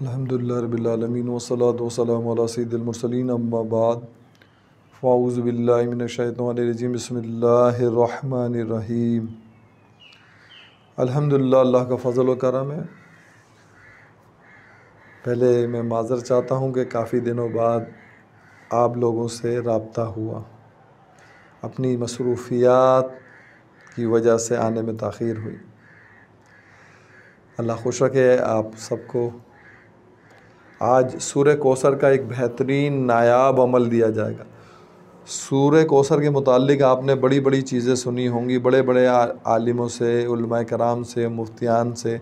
الحمدللہ رب العالمین والصلاة والسلام علی سید المرسلین اما بعد فاعوذ باللہ من الشیطان الرجیم بسم اللہ الرحمن الرحیم۔ الحمدللہ اللہ کا فضل و کرم ہے۔ پہلے میں معذرت چاہتا ہوں کہ کافی دنوں بعد آپ لوگوں سے رابطہ ہوا، اپنی مصروفیات کی وجہ سے آنے میں تاخیر ہوئی۔ اللہ خوش رکھے آپ سب کو۔ آج سورہ کوثر کا ایک بہترین نایاب عمل دیا جائے گا۔ سورہ کوثر کے متعلق آپ نے بڑی بڑی چیزیں سنی ہوں گی، بڑے بڑے عالموں سے، علماء کرام سے، مفتیان سے،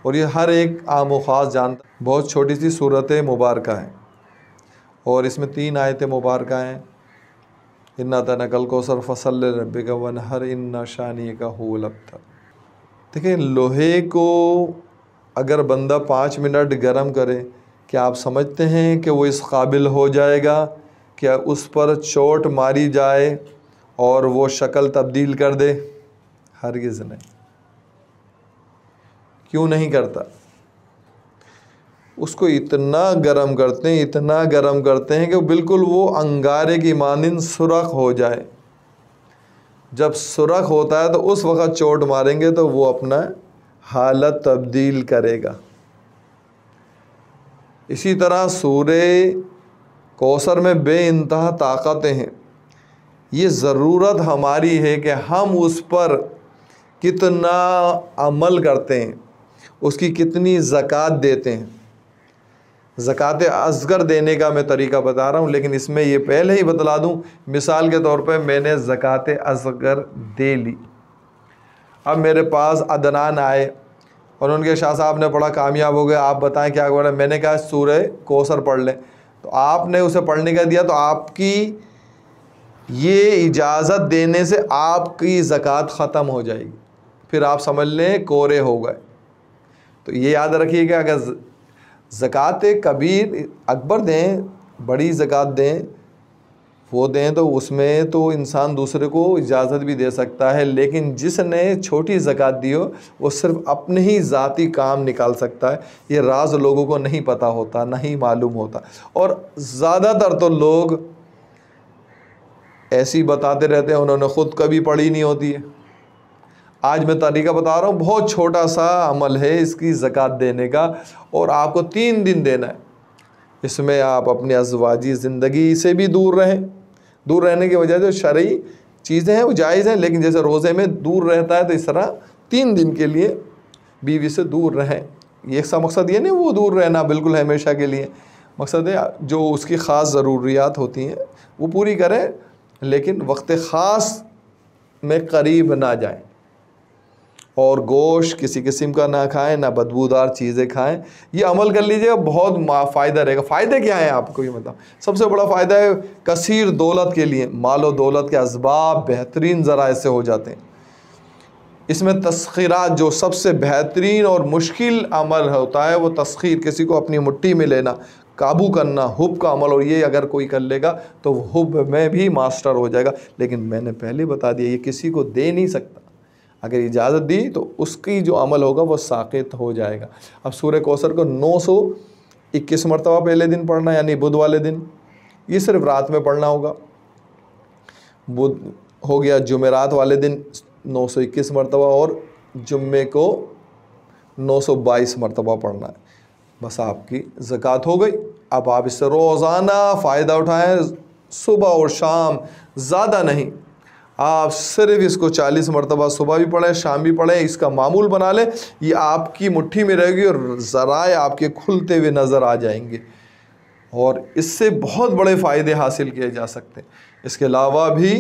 اور یہ ہر ایک عام و خاص جانتا ہے۔ بہت چھوٹی سی صورت مبارکہ ہے اور اس میں 3 آیتیں مبارکہ ہیں۔ اِنَّا أَعْطَيْنَاكَ الْكَوْثَرَ فَصَلِّ لِرَبِّكَ وَانْحَرْ إِنَّ شَانِئَكَ هُوَ الْأَبْتَرُ۔ دیکھیں، لوہے کو اگر بندہ 5 منٹ گرم کرے، کیا آپ سمجھتے ہیں کہ وہ اس قابل ہو جائے گا کہ اس پر چوٹ ماری جائے اور وہ شکل تبدیل کر دے؟ ہرگز نہیں۔ کیوں نہیں کرتا؟ اس کو اتنا گرم کرتے ہیں، اتنا گرم کرتے ہیں کہ بالکل وہ انگارے کی مانند سرخ ہو جائے۔ جب سرخ ہوتا ہے تو اس وقت چوٹ ماریں گے تو وہ اپنا حالت تبدیل کرے گا۔ اسی طرح سورہ کوثر میں بے انتہا طاقتیں ہیں۔ یہ ضرورت ہماری ہے کہ ہم اس پر کتنا عمل کرتے ہیں، اس کی کتنی زکوٰۃ دیتے ہیں۔ زکوٰۃ اصغر دینے کا میں طریقہ بتا رہا ہوں، لیکن اس میں یہ پہلے ہی بتلا دوں، مثال کے طور پہ میں نے زکوٰۃ اصغر دے لی۔ اب میرے پاس عدنان آئے اور ان کے شاہ صاحب نے پڑھا، کامیاب ہو گئے، آپ بتائیں کیا کریں؟ میں نے کہا سورہ کوثر پڑھ لیں، تو آپ نے اسے پڑھنے کا دیا، تو آپ کی یہ اجازت دینے سے آپ کی زکوٰۃ ختم ہو جائے گی، پھر آپ سمجھ لیں کورے ہو گئے۔ تو یہ یاد رکھیے کہ اگر زکوٰۃ کبیر اکبر دیں، بڑی زکوٰۃ دیں، وہ دیں تو اس میں تو انسان دوسرے کو اجازت بھی دے سکتا ہے، لیکن جس نے چھوٹی زکوٰۃ دی ہو وہ صرف اپنے ہی ذاتی کام نکال سکتا ہے۔ یہ راز لوگوں کو نہیں پتہ ہوتا، نہیں معلوم ہوتا، اور زیادہ تر تو لوگ ایسی بتاتے رہتے ہیں، انہوں نے خود کبھی پڑھی نہیں ہوتی ہے۔ آج میں طریقہ بتا رہا ہوں، بہت چھوٹا سا عمل ہے اس کی زکوٰۃ دینے کا، اور آپ کو 3 دن دینا ہے۔ اس میں آپ اپنی ازواجی زندگی سے بھی دور رہیں۔ دور رہنے کی وجہ جو شرعی چیزیں ہیں وہ جائز ہیں، لیکن جیسے روزے میں دور رہتا ہے تو اس طرح 3 دن کے لیے بیوی سے دور رہیں۔ یہ ایک سا مقصد یہ نہیں وہ دور رہنا بالکل ہمیشہ کے لیے، مقصد ہے جو اس کی خاص ضروریات ہوتی ہیں وہ پوری کریں، لیکن وقت خاص میں قریب نہ جائیں، اور گوشت کسی قسم کا نہ کھائیں، نہ بدبودار چیزیں کھائیں۔ یہ عمل کر لیجیے گا، بہت فائدہ رہے گا۔ فائدے کیا ہیں آپ کو یہ بتاؤں؟ سب سے بڑا فائدہ ہے کثیر دولت کے لیے، مال و دولت کے اسباب بہترین ذرائع سے ہو جاتے ہیں۔ اس میں تسخیرات، جو سب سے بہترین اور مشکل عمل ہوتا ہے وہ تسخیر، کسی کو اپنی مٹھی میں لینا، قابو کرنا، حب کا عمل، اور یہ اگر کوئی کر لے گا تو وہ حب میں بھی ماسٹر ہو جائے گا۔ لیکن میں نے پہلے بتا دیا، یہ کسی کو دے نہیں سکتا۔ اگر اجازت دی تو اس کی جو عمل ہوگا وہ ساقط ہو جائے گا۔ اب سورہ کوثر کو 921 مرتبہ پہلے دن پڑھنا، یعنی بدھ والے دن، یہ صرف رات میں پڑھنا ہوگا۔ بدھ ہو گیا، جمعرات والے دن 921 مرتبہ، اور جمعے کو 922 مرتبہ پڑھنا ہے۔ بس آپ کی زکوٰۃ ہو گئی۔ اب آپ اس سے روزانہ فائدہ اٹھائیں، صبح اور شام، زیادہ نہیں۔ آپ صرف اس کو 40 مرتبہ صبح بھی پڑھیں، شام بھی پڑھیں، اس کا معمول بنا لیں۔ یہ آپ کی مٹھی میں رہے گی اور ذرائع آپ کے کھلتے ہوئے نظر آ جائیں گے، اور اس سے بہت بڑے فائدے حاصل کیے جا سکتے ہیں۔ اس کے علاوہ بھی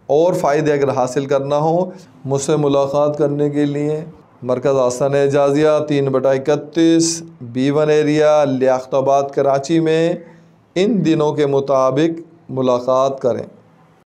اور فائدے اگر حاصل کرنا ہو، مجھ سے ملاقات کرنے کے لیے مرکز آستانہ اعجازیہ 3/31 B1 ایریا، لیاقت آباد، کراچی میں ان دنوں کے مطابق ملاقات کریں۔